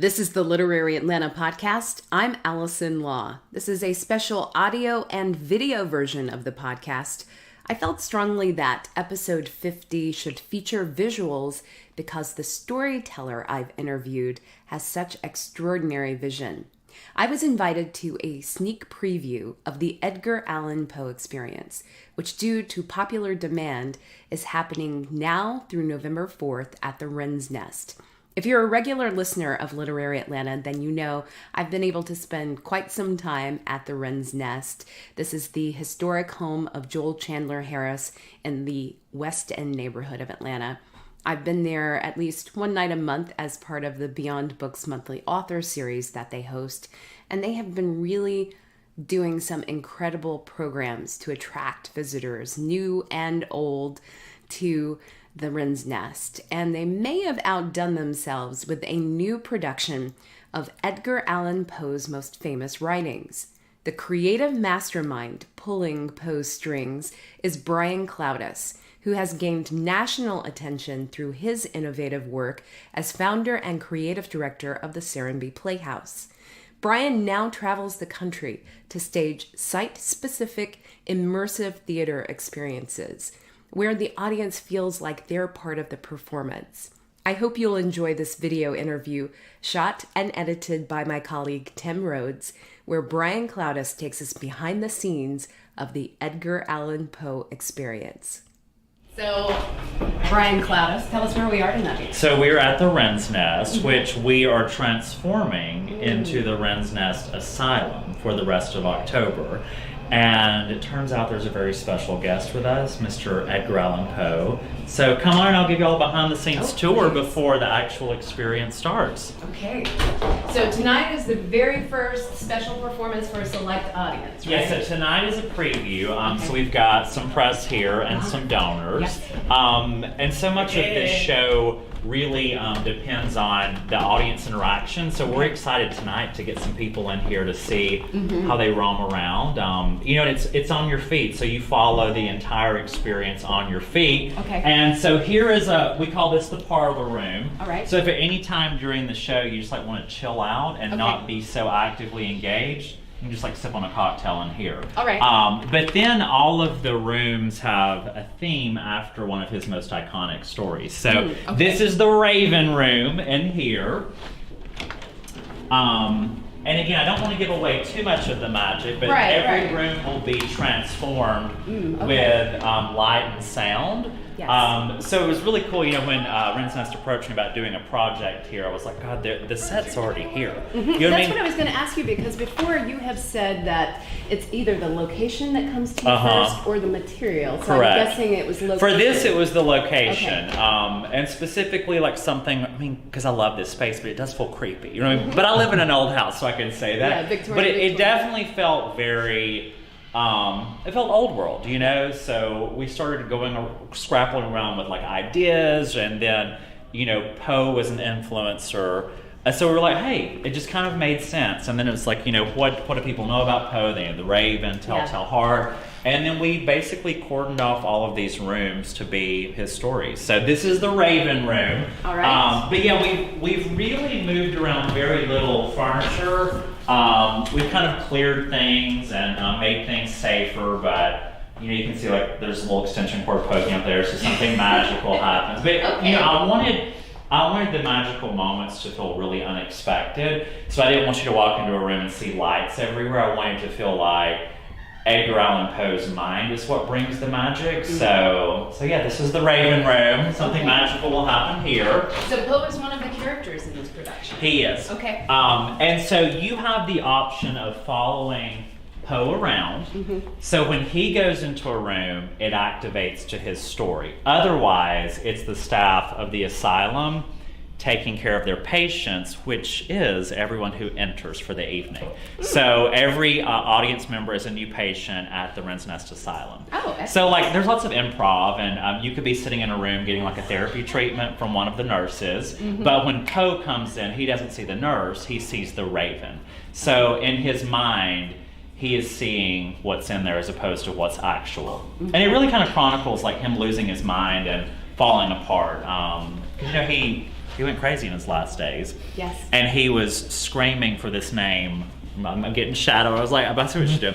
This is the Literary Atlanta podcast. I'm Alison Law. This is a special audio and video version of the podcast. I felt strongly that episode 50 should feature visuals because the storyteller I've interviewed has such extraordinary vision. I was invited to a sneak preview of the Edgar Allan Poe Experience, which due to popular demand is happening now through November 4th at the Wren's Nest. If you're a regular listener of Literary Atlanta, then you know I've been able to spend quite some time at the Wren's Nest. This is the historic home of Joel Chandler Harris in the West End neighborhood of Atlanta. I've been there at least one night a month as part of the Beyond Books monthly author series that they host, and they have been really doing some incredible programs to attract visitors, new and old, to the Wren's Nest, and they may have outdone themselves with a new production of Edgar Allan Poe's most famous writings. The creative mastermind pulling Poe's strings is Brian Clowdus, who has gained national attention through his innovative work as founder and creative director of the Serenbe Playhouse. Brian now travels the country to stage site-specific immersive theater experiences, where the audience feels like they're part of the performance. I hope you'll enjoy this video interview shot and edited by my colleague Tim Rhodes, where Brian Clowdus takes us behind the scenes of the Edgar Allan Poe Experience. So, Brian Clowdus, tell us where we are tonight. So we're at the Wren's Nest, which we are transforming into the Wren's Nest Asylum for the rest of October. And it turns out there's a very special guest with us, Mr. Edgar Allan Poe. So come on, I'll give you all a behind-the-scenes tour before the actual experience starts. Okay. So tonight is the very first special performance for a select audience, right? Yeah, so tonight is a preview. So we've got some press here and some donors. Yes. And so much of this show really depends on the audience interaction. So we're excited tonight to get some people in here to see how they roam around. It's on your feet, so you follow the entire experience on your feet. Okay. And so here is we call this the parlor room. All right. So if at any time during the show you just want to chill out and not be so actively engaged, you can just sip on a cocktail in here. All right. But then all of the rooms have a theme after one of his most iconic stories. So this is the Raven room in here. And again, I don't want to give away too much of the magic, but every room will be transformed with light and sound. Yes. So it was really cool, when Wren's Nest approached me about doing a project here, I was like, God, the set's already here. That's what I was going to ask you, because before you have said that it's either the location that comes to you first or the material. So I'm guessing it was location. For this, it was the location. And specifically something, because I love this space, but it does feel creepy. You know what I mean? But I live in an old house, so I can say that. Yeah, Victorian. But it definitely felt very... it felt old world, so we started scrapping around with ideas, and then, Poe was an influencer. So we were like, hey, it just kind of made sense. And then it was what do people know about Poe? They know the Raven, Telltale Heart. And then we basically cordoned off all of these rooms to be his stories. So this is the Raven room. All right. But yeah, we've really moved around very little furniture. We've kind of cleared things and made things safer, but you can see there's a little extension cord poking up there, so something magical happens. But I wanted the magical moments to feel really unexpected. So I didn't want you to walk into a room and see lights everywhere. I wanted to feel like Edgar Allan Poe's mind is what brings the magic. So yeah, this is the Raven room. Something magical will happen here. So Poe is one of the characters in this production. He is. Okay. And so you have the option of following Poe around. So when he goes into a room, it activates to his story. Otherwise, it's the staff of the asylum taking care of their patients, which is everyone who enters for the evening. So every audience member is a new patient at the Wren's Nest Asylum. Oh, excellent. So there's lots of improv, and you could be sitting in a room getting a therapy treatment from one of the nurses, but when Poe comes in, he doesn't see the nurse, he sees the Raven. So in his mind, he is seeing what's in there as opposed to what's actual. And it really kind of chronicles him losing his mind and falling apart. He He went crazy in his last days. Yes. And he was screaming for this name. I'm getting shadow. I was like, I see what you do.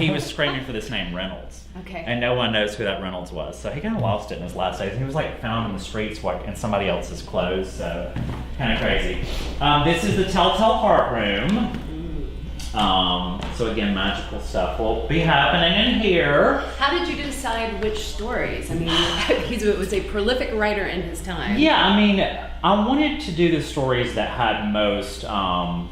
He was screaming for this name, Reynolds. Okay. And no one knows who that Reynolds was. So he kind of lost it in his last days. He was like found in the streets in somebody else's clothes. So kind of crazy. This is the Telltale Heart Room. So again, magical stuff will be happening in here. How did you decide which stories? I mean, he was a prolific writer in his time. Yeah, I mean, I wanted to do the stories that had most kind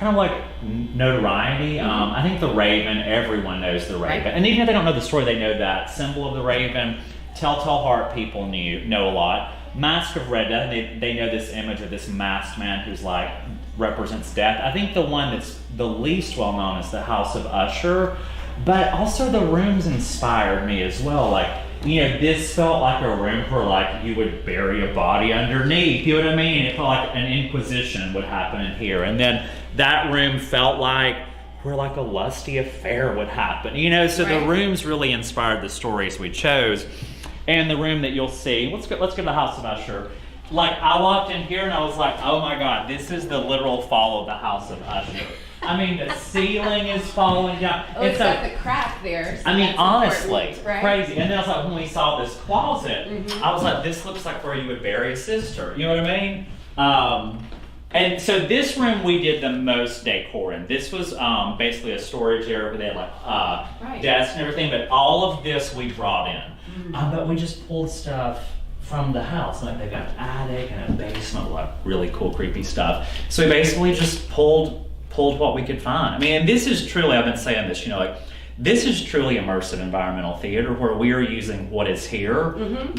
of like notoriety. I think the Raven, everyone knows the Raven. Right. And even if they don't know the story, they know that symbol of the Raven. Telltale Heart people know a lot. Mask of Red Death, they know this image of this masked man who's like represents death. I think the one that's the least well known is the House of Usher, but also the rooms inspired me as well. Like, you know, this felt like a room where like you would bury a body underneath, you know what I mean? It felt like an inquisition would happen in here. And then that room felt like where like a lusty affair would happen, you know? So right. The rooms really inspired the stories we chose. And the room that you'll see, let's go to the House of Usher. Like, I walked in here and I was like, oh my God, this is the literal fall of the House of Usher. I mean, the ceiling is falling down. Oh, it's got the crack there. So I mean, honestly, right? Crazy. And then I was like, when we saw this closet, I was like, this looks like where you would bury a sister. You know what I mean? And so this room we did the most decor in. This was basically a storage area where they had like desks and everything, but all of this we brought in. But we just pulled stuff from the house. Like they've got an attic and a basement, like really cool, creepy stuff. So we basically just pulled what we could find. I mean, and this is truly, I've been saying this, you know, like this is truly immersive environmental theater where we are using what is here.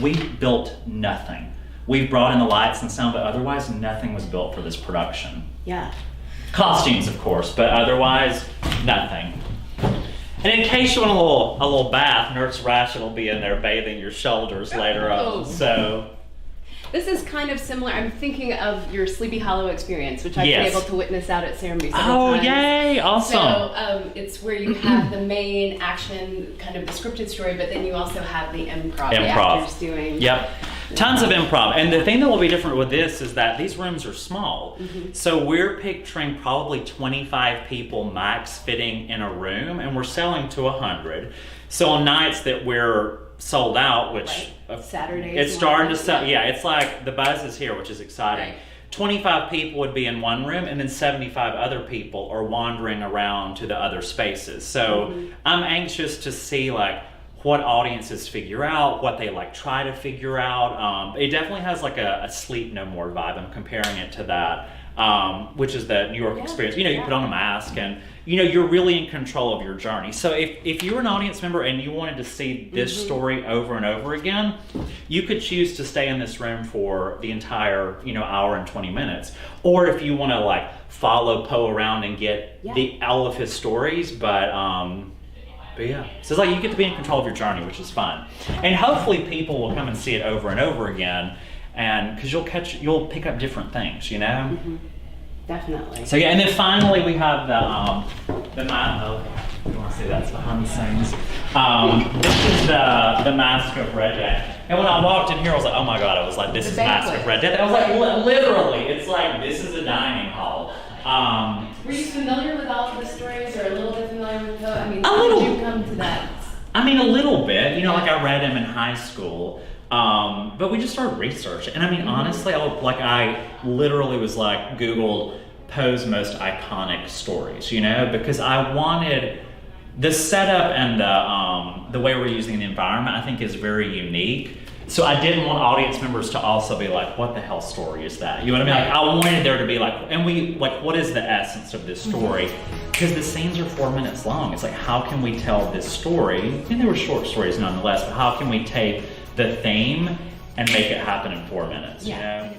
We built nothing. We've brought in the lights and sound, but otherwise nothing was built for this production. Yeah. Costumes, of course, but otherwise nothing. And in case you want a little bath, Nurse Ratchet will be in there bathing your shoulders later on. So this is kind of similar. I'm thinking of your Sleepy Hollow experience, which I've been able to witness out at Serenbe several times. Yay! Awesome. So it's where you have the main action, kind of the scripted story, but then you also have the improv. The actors doing. Yep. Tons of improv. And the thing that will be different with this is that these rooms are small. So we're picturing probably 25 people max fitting in a room, and we're selling to 100. So on nights that we're sold out, which Saturdays, it's starting to sell. Yeah, it's like the buzz is here, which is exciting. 25 people would be in one room, and then 75 other people are wandering around to the other spaces. So I'm anxious to see like what audiences figure out, what they like try to figure out. It definitely has like a Sleep No More vibe. I'm comparing it to that, which is the New York experience. You know, you put on a mask and, you know, you're really in control of your journey. So if you're an audience member and you wanted to see this story over and over again, you could choose to stay in this room for the entire, you know, hour and 20 minutes. Or if you want to like follow Poe around and get all of his stories, but yeah, so it's like you get to be in control of your journey, which is fun. And hopefully people will come and see it over and over again, and because you'll pick up different things, you know? Definitely. So yeah, and then finally we have the you want to see that's behind the scenes. This is the Mask of Red Death. And when I walked in here, I was like, oh my God, I was like, this is Mask of Red Death. I was like, literally, it's like, this is a dining hall. Were you familiar with all of the stories, or a little bit familiar with Poe? I mean, how did you come to that? I mean, a little bit. You know, like I read him in high school, but we just started researching. And I mean, honestly, I literally was like, Googled Poe's most iconic stories, you know, because I wanted the setup and the way we're using the environment, I think is very unique. So I didn't want audience members to also be like, what the hell story is that? You know what I mean? Like, I wanted there to be like, and we, like, what is the essence of this story? Because the scenes are 4 minutes long. It's like, how can we tell this story? And they were short stories nonetheless, but how can we take the theme and make it happen in 4 minutes, you know?